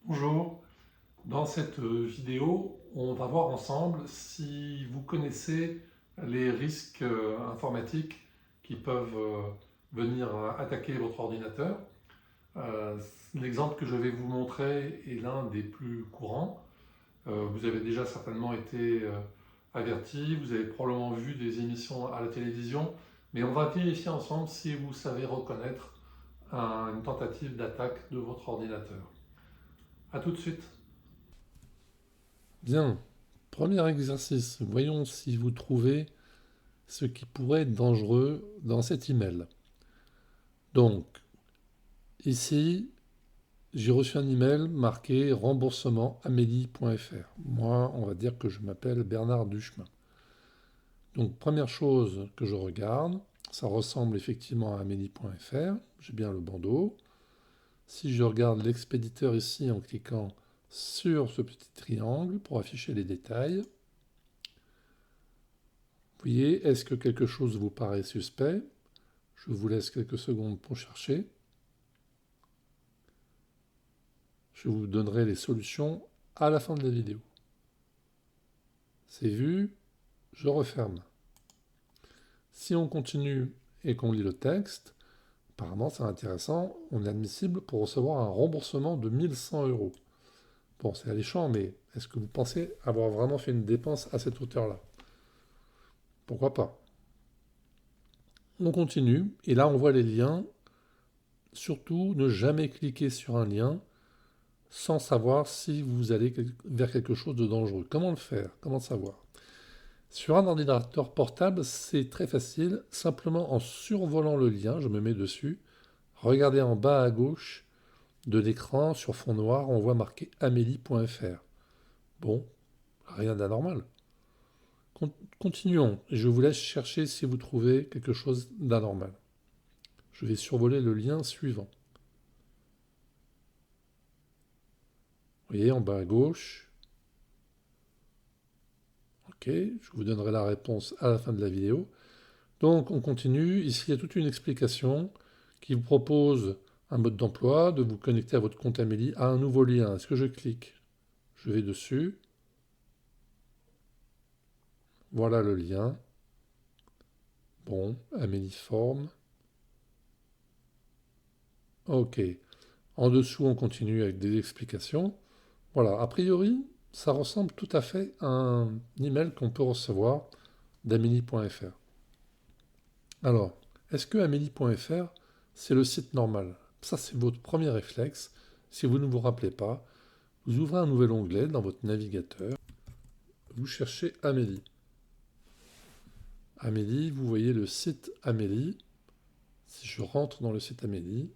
Bonjour, dans cette vidéo, on va voir ensemble si vous connaissez les risques informatiques qui peuvent venir attaquer votre ordinateur. Euh, L'exemple que je vais vous montrer est l'un des plus courants. Vous avez déjà certainement été averti, vous avez probablement vu des émissions à la télévision, mais on va vérifier ensemble si vous savez reconnaître une tentative d'attaque de votre ordinateur. A tout de suite. Bien, premier exercice. Voyons si vous trouvez ce qui pourrait être dangereux dans cet email. Donc, ici, j'ai reçu un email marqué remboursement amélie.fr. Moi, on va dire que je m'appelle Bernard Duchemin. Donc, première chose que je regarde, ça ressemble effectivement à amélie.fr. J'ai bien le bandeau. Si je regarde l'expéditeur ici en cliquant sur ce petit triangle pour afficher les détails, vous voyez, est-ce que quelque chose vous paraît suspect? Je vous laisse quelques secondes pour chercher. Je vous donnerai les solutions à la fin de la vidéo. C'est vu, je referme. Si on continue et qu'on lit le texte, apparemment c'est intéressant, on est admissible pour recevoir un remboursement de 1100 euros. Bon, c'est alléchant, mais est-ce que vous pensez avoir vraiment fait une dépense à cette hauteur-là? Pourquoi pas? On continue, et là on voit les liens. Surtout, ne jamais cliquer sur un lien sans savoir si vous allez vers quelque chose de dangereux. Comment le faire? Comment savoir? Sur un ordinateur portable, c'est très facile. Simplement en survolant le lien, je me mets dessus. Regardez en bas à gauche de l'écran, sur fond noir, on voit marqué amélie.fr. Bon, rien d'anormal. Continuons, et je vous laisse chercher si vous trouvez quelque chose d'anormal. Je vais survoler le lien suivant. Vous voyez en bas à gauche. Ok, je vous donnerai la réponse à la fin de la vidéo. Donc on continue. Ici, il y a toute une explication qui vous propose un mode d'emploi, de vous connecter à votre compte Amélie à un nouveau lien. Est-ce que je clique? Je vais dessus. Voilà le lien. Bon, Amélie forme. Ok. En dessous, on continue avec des explications. Voilà, a priori, ça ressemble tout à fait à un email qu'on peut recevoir d'Amélie.fr. Alors, est-ce que Amélie.fr, c'est le site normal? Ça, c'est votre premier réflexe. Si vous ne vous rappelez pas, vous ouvrez un nouvel onglet dans votre navigateur. Vous cherchez Amélie. Amélie, vous voyez le site Amélie. Si je rentre dans le site Amélie,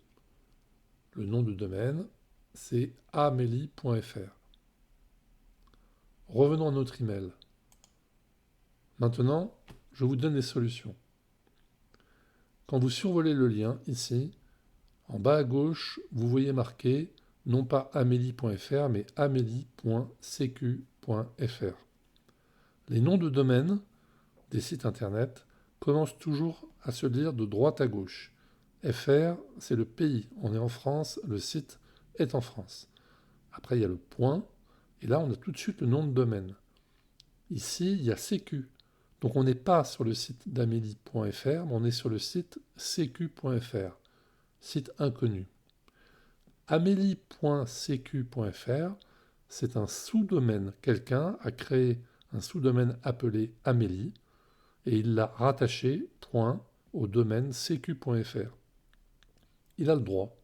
le nom de domaine, c'est amélie.fr. Revenons à notre email. Maintenant, je vous donne les solutions. Quand vous survolez le lien ici, en bas à gauche, vous voyez marqué non pas amélie.fr, mais amélie.cq.fr. Les noms de domaine des sites internet commencent toujours à se lire de droite à gauche. FR, c'est le pays. On est en France, le site est en France. Après, il y a le point, et là, on a tout de suite le nom de domaine. Ici, il y a CQ. Donc, on n'est pas sur le site d'amélie.fr, mais on est sur le site cq.fr, site inconnu. Amélie.cq.fr, c'est un sous-domaine. Quelqu'un a créé un sous-domaine appelé Amélie et il l'a rattaché au domaine cq.fr. Il a le droit.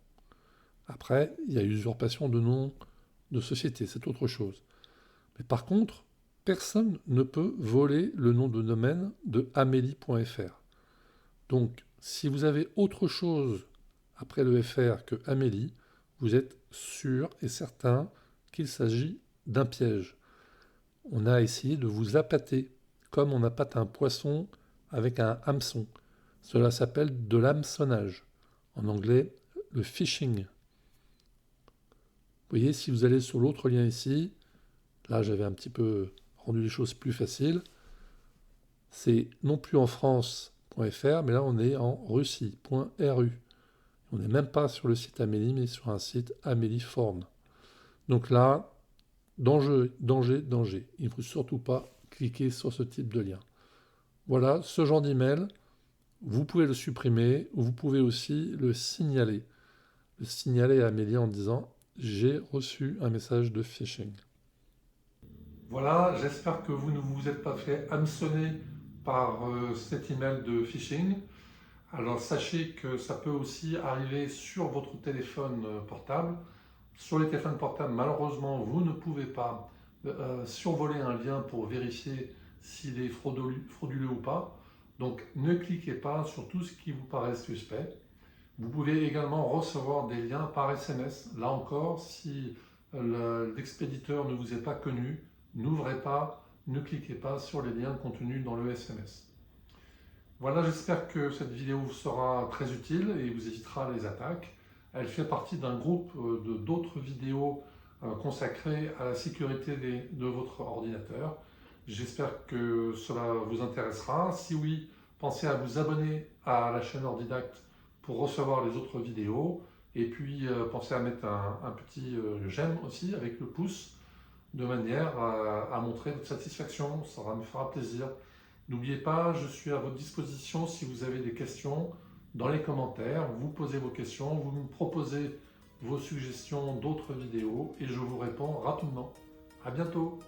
Après, il y a usurpation de nom de société, c'est autre chose. Mais par contre, personne ne peut voler le nom de domaine de amélie.fr. Donc, si vous avez autre chose après le FR que Amélie, vous êtes sûr et certain qu'il s'agit d'un piège. On a essayé de vous appâter, comme on appâte un poisson avec un hameçon. Cela s'appelle de l'hameçonnage. En anglais, le phishing. Vous voyez, si vous allez sur l'autre lien ici, là j'avais un petit peu rendu les choses plus faciles, c'est non plus en France.fr, mais là on est en Russie.ru. On n'est même pas sur le site Amélie, mais sur un site Amélie Form. Donc là, danger, danger, danger. Il ne faut surtout pas cliquer sur ce type de lien. Voilà, ce genre d'email, vous pouvez le supprimer ou vous pouvez aussi le signaler. Le signaler à Amélie en disant « J'ai reçu un message de phishing ». Voilà, j'espère que vous ne vous êtes pas fait hameçonner par cet email de phishing. Alors sachez que ça peut aussi arriver sur votre téléphone portable. Sur les téléphones portables, malheureusement, vous ne pouvez pas survoler un lien pour vérifier s'il est frauduleux ou pas. Donc ne cliquez pas sur tout ce qui vous paraît suspect. Vous pouvez également recevoir des liens par SMS. Là encore, si l'expéditeur ne vous est pas connu, n'ouvrez pas, ne cliquez pas sur les liens contenus dans le SMS. Voilà, j'espère que cette vidéo vous sera très utile et vous évitera les attaques. Elle fait partie d'un groupe d'autres vidéos consacrées à la sécurité de votre ordinateur. J'espère que cela vous intéressera. Si oui, pensez à vous abonner à la chaîne Ordidact pour recevoir les autres vidéos. Et puis pensez à mettre un petit j'aime aussi avec le pouce de manière à montrer votre satisfaction. Ça me fera plaisir. N'oubliez pas, je suis à votre disposition si vous avez des questions dans les commentaires. Vous posez vos questions, vous me proposez vos suggestions d'autres vidéos et je vous réponds rapidement. À bientôt!